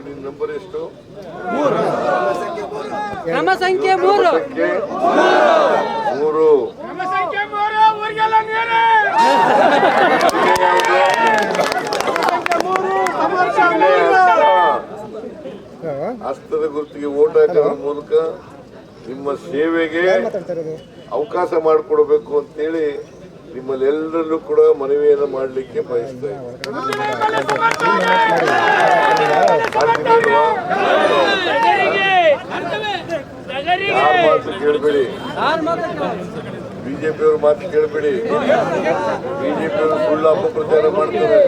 ನಿನ್ನ ನಂಬರ್ ಎಷ್ಟು? ಕ್ರಮ ಸಂಖ್ಯೆ 3. ಹಸ್ತದ ಗುರುತಿಗೆ ವೋಟ್ ಹಾಕೋದ್ರ ಮೂಲಕ ನಿಮ್ಮ ಸೇವೆಗೆ ಅವಕಾಶ ಮಾಡಿಕೊಡ್ಬೇಕು ಅಂತೇಳಿ ನಿಮ್ಮಲ್ಲಿ ಎಲ್ಲರಲ್ಲೂ ಕೂಡ ಮನವಿಯನ್ನು ಮಾಡಲಿಕ್ಕೆ ಬಯಸ್ತಾ ಯಾರ ಮಾತು ಕೇಳಬೇಡಿ, ಬಿಜೆಪಿಯವ್ರ ಮಾತು ಕೇಳಬೇಡಿ. ಬಿಜೆಪಿಯವರು ಸುಳ್ಳು ಅಪಪ್ರಚಾರ ಮಾಡ್ತಾರೆ.